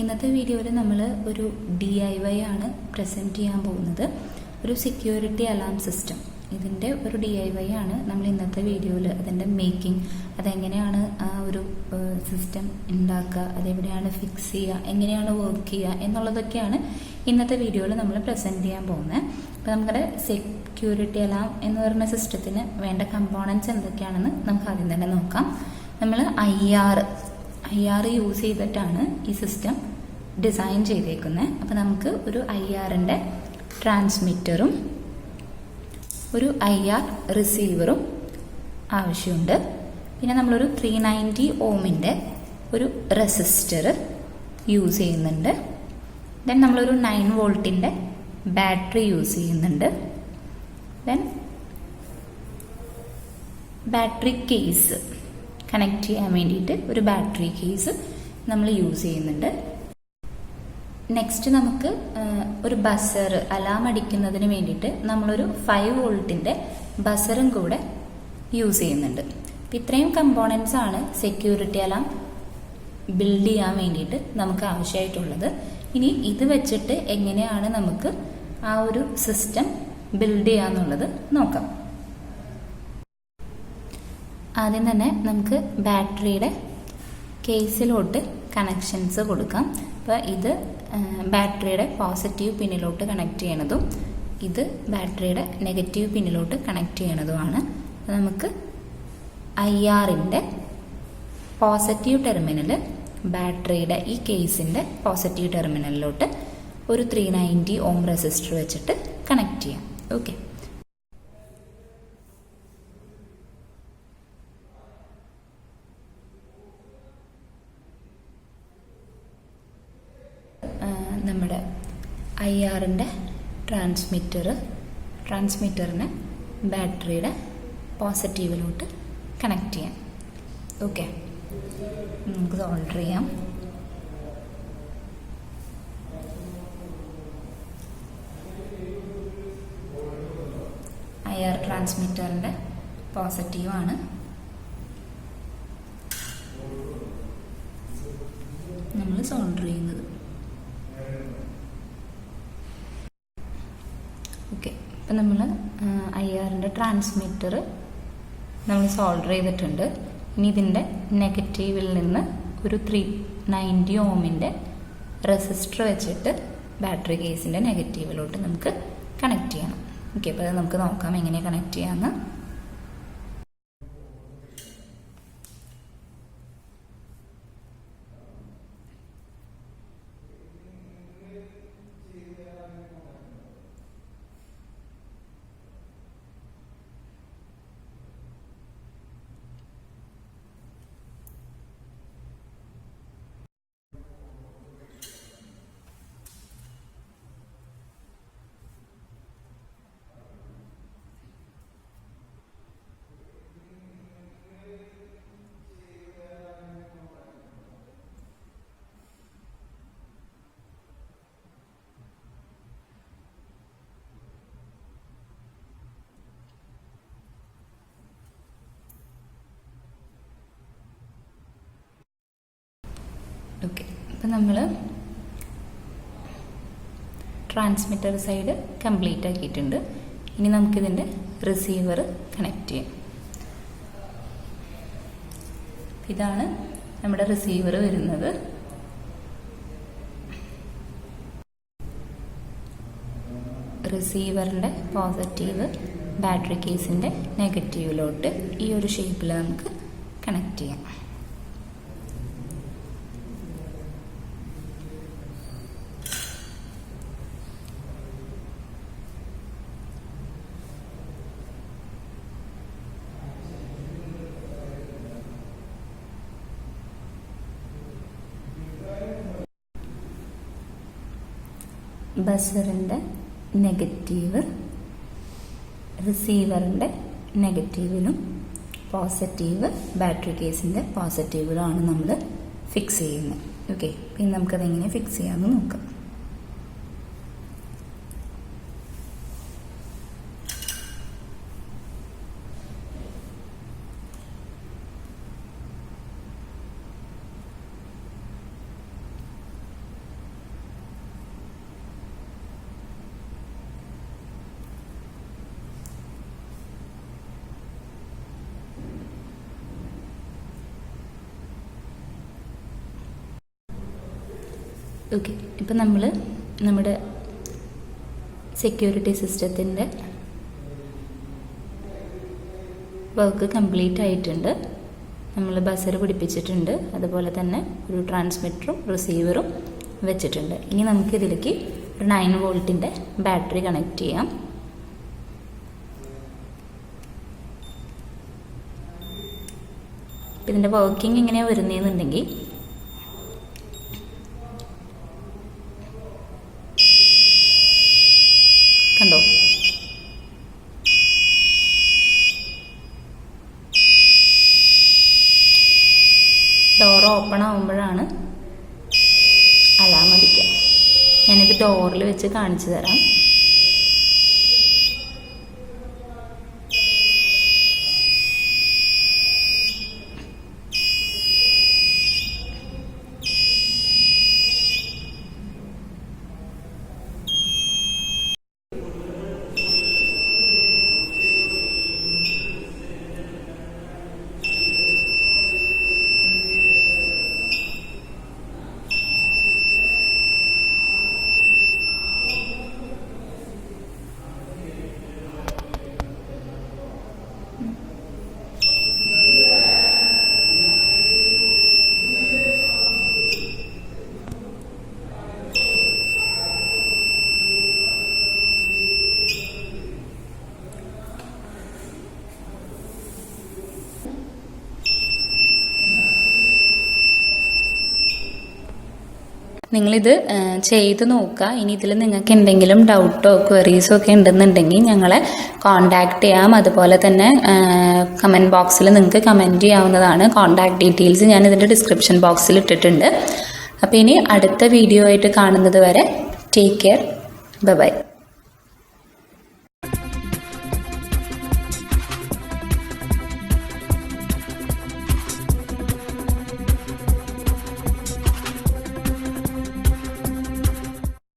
ഇന്നത്തെ വീഡിയോയിൽ നമ്മൾ ഒരു DIY ആണ് പ്രസൻറ്റ് ചെയ്യാൻ പോകുന്നത്. ഒരു സെക്യൂരിറ്റി അലാം സിസ്റ്റം. ഇതിൻ്റെ ഒരു DIY ആണ് നമ്മൾ ഇന്നത്തെ വീഡിയോയിൽ. അതിൻ്റെ മേക്കിംഗ്, അതെങ്ങനെയാണ് ആ ഒരു സിസ്റ്റം ഉണ്ടാക്കുക, അതെവിടെയാണ് ഫിക്സ് ചെയ്യുക, എങ്ങനെയാണ് വർക്ക് ചെയ്യുക എന്നുള്ളതൊക്കെയാണ് ഇന്നത്തെ വീഡിയോയിൽ നമ്മൾ പ്രസൻറ്റ് ചെയ്യാൻ പോകുന്നത്. അപ്പോൾ നമ്മുടെ സെക്യൂരിറ്റി അലാം എന്ന് പറയുന്ന സിസ്റ്റത്തിന് വേണ്ട കമ്പോണൻസ് എന്തൊക്കെയാണെന്ന് നമുക്ക് ആദ്യം തന്നെ നോക്കാം. നമ്മൾ IR യൂസ് ചെയ്തിട്ടാണ് ഈ സിസ്റ്റം ഡിസൈൻ ചെയ്തേക്കുന്നത്. അപ്പോൾ നമുക്ക് ഒരു IRൻ്റെ ട്രാൻസ്മിറ്ററും ഒരു IR റിസീവറും ആവശ്യമുണ്ട്. പിന്നെ നമ്മളൊരു 390 ഓമിൻ്റെ ഒരു റെസിസ്റ്റർ യൂസ് ചെയ്യുന്നുണ്ട്. ദെൻ നമ്മളൊരു 9 വോൾട്ടിൻ്റെ ബാറ്ററി യൂസ് ചെയ്യുന്നുണ്ട്. ദെൻ ബാറ്ററി കേസ് കണക്ട് ചെയ്യാൻ വേണ്ടിയിട്ട് ഒരു ബാറ്ററി കേസ് നമ്മൾ യൂസ് ചെയ്യുന്നുണ്ട്. നെക്സ്റ്റ് നമുക്ക് ഒരു ബസർ, അലാം അടിക്കുന്നതിന് വേണ്ടിയിട്ട് നമ്മളൊരു 5 വോൾട്ടിൻ്റെ ബസറും കൂടെ യൂസ് ചെയ്യുന്നുണ്ട്. അപ്പം ഇത്രയും കമ്പോണൻസ് ആണ് സെക്യൂരിറ്റി അലാം ബിൽഡ് ചെയ്യാൻ വേണ്ടിയിട്ട് നമുക്ക് ആവശ്യമായിട്ടുള്ളത്. ഇനി ഇത് വെച്ചിട്ട് എങ്ങനെയാണ് നമുക്ക് ആ ഒരു സിസ്റ്റം ബിൽഡ് ചെയ്യാന്നുള്ളത് നോക്കാം. ആദ്യം തന്നെ നമുക്ക് ബാറ്ററിയുടെ കേസിലോട്ട് കണക്ഷൻസ് കൊടുക്കാം. അപ്പോൾ ഇത് ബാറ്ററിയുടെ പോസിറ്റീവ് പിന്നിലോട്ട് കണക്ട് ചെയ്യണതും ഇത് ബാറ്ററിയുടെ നെഗറ്റീവ് പിന്നിലോട്ട് കണക്ട് ചെയ്യണതുമാണ്. അപ്പോൾ നമുക്ക് IRൻ്റെ പോസിറ്റീവ് ടെർമിനൽ ബാറ്ററിയുടെ ഈ കേസിൻ്റെ പോസിറ്റീവ് ടെർമിനലിലോട്ട് ഒരു 390 ഓം റെസിസ്റ്റർ വെച്ചിട്ട് കണക്ട് ചെയ്യാം. ഓക്കെ, നമ്മുടെ IRൻ്റെ ട്രാൻസ്മിറ്ററിനെ ബാറ്ററിയുടെ പോസിറ്റീവിലോട്ട് കണക്ട് ചെയ്യാം. ഓക്കെ, നമുക്ക് സോൾഡർ ചെയ്യാം. IR ട്രാൻസ്മിറ്ററിൻ്റെ പോസിറ്റീവാണ്. നമ്മൾ സോൾഡർ ചെയ്യുന്നത്. ഓക്കെ, ഇപ്പം നമ്മൾ IRൻ്റെ ട്രാൻസ്മിറ്റർ നമ്മൾ സോൾഡർ ചെയ്തിട്ടുണ്ട്. ഇനി ഇതിൻ്റെ നെഗറ്റീവിൽ നിന്ന് ഒരു 390 ഓമിൻ്റെ റെസിസ്റ്റർ വെച്ചിട്ട് ബാറ്ററി കേസിൻ്റെ നെഗറ്റീവിലോട്ട് നമുക്ക് കണക്ട് ചെയ്യണം. ഓക്കെ, അപ്പോൾ അത് നമുക്ക് നോക്കാം എങ്ങനെ കണക്ട് ചെയ്യാമെന്ന്. ഓക്കെ, അപ്പം നമ്മൾ ട്രാൻസ്മിറ്റർ സൈഡ് കംപ്ലീറ്റ് ആക്കിയിട്ടുണ്ട്. ഇനി നമുക്കിതിൻ്റെ റിസീവർ കണക്ട് ചെയ്യാം. ഇതാണ് നമ്മുടെ റിസീവർ വരുന്നത്. റിസീവറിൻ്റെ പോസിറ്റീവ് ബാറ്ററി കേസിൻ്റെ നെഗറ്റീവിലോട്ട് ഈ ഒരു ഷേപ്പിൽ നമുക്ക് കണക്ട് ചെയ്യാം. ബസറിൻ്റെ നെഗറ്റീവ് റിസീവറിൻ്റെ നെഗറ്റീവിലും പോസിറ്റീവ് ബാറ്ററി കേസിൻ്റെ പോസിറ്റീവിലുമാണ് നമ്മൾ ഫിക്സ് ചെയ്യുന്നത്. ഓക്കെ, പിന്നെ നമുക്കതെങ്ങനെ ഫിക്സ് ചെയ്യാമെന്ന് നോക്കാം. ഓക്കെ, ഇപ്പം നമ്മൾ നമ്മുടെ സെക്യൂരിറ്റി സിസ്റ്റത്തിൻ്റെ വർക്ക് കംപ്ലീറ്റ് ആയിട്ടുണ്ട്. നമ്മൾ ബസർ പിടിപ്പിച്ചിട്ടുണ്ട്, അതുപോലെ തന്നെ ഒരു ട്രാൻസ്മിറ്ററും റിസീവറും വെച്ചിട്ടുണ്ട്. ഇനി നമുക്കിതിലേക്ക് ഒരു 9 വോൾട്ടിൻ്റെ ബാറ്ററി കണക്ട് ചെയ്യാം. ഇതിൻ്റെ വർക്കിംഗ് എങ്ങനെയാണ് വരുന്നതെന്നുണ്ടെങ്കിൽ കണ്ടോ, ഡോർ ഓപ്പൺ ആകുമ്പോഴാണ് അലാം അടിക്കുക. ഞാനിത് ഡോറിൽ വെച്ച് കാണിച്ചു തരാം. നിങ്ങളിത് ചെയ്ത് നോക്കുക. ഇനി ഇതിൽ നിങ്ങൾക്ക് എന്തെങ്കിലും ഡൗട്ടോ ക്വറീസോ ഒക്കെ ഉണ്ടെന്നുണ്ടെങ്കിൽ ഞങ്ങളെ കോൺടാക്റ്റ് ചെയ്യാം. അതുപോലെ തന്നെ കമൻറ്റ് ബോക്സിൽ നിങ്ങൾക്ക് കമൻറ്റ് ചെയ്യാവുന്നതാണ്. കോൺടാക്ട് ഡീറ്റെയിൽസ് ഞാൻ ഇതിൻ്റെ ഡിസ്ക്രിപ്ഷൻ ബോക്സിൽ ഇട്ടിട്ടുണ്ട്. അപ്പോൾ ഇനി അടുത്ത വീഡിയോ ആയിട്ട് കാണുന്നത് വരെ ടേക്ക് കെയർ, ബൈ.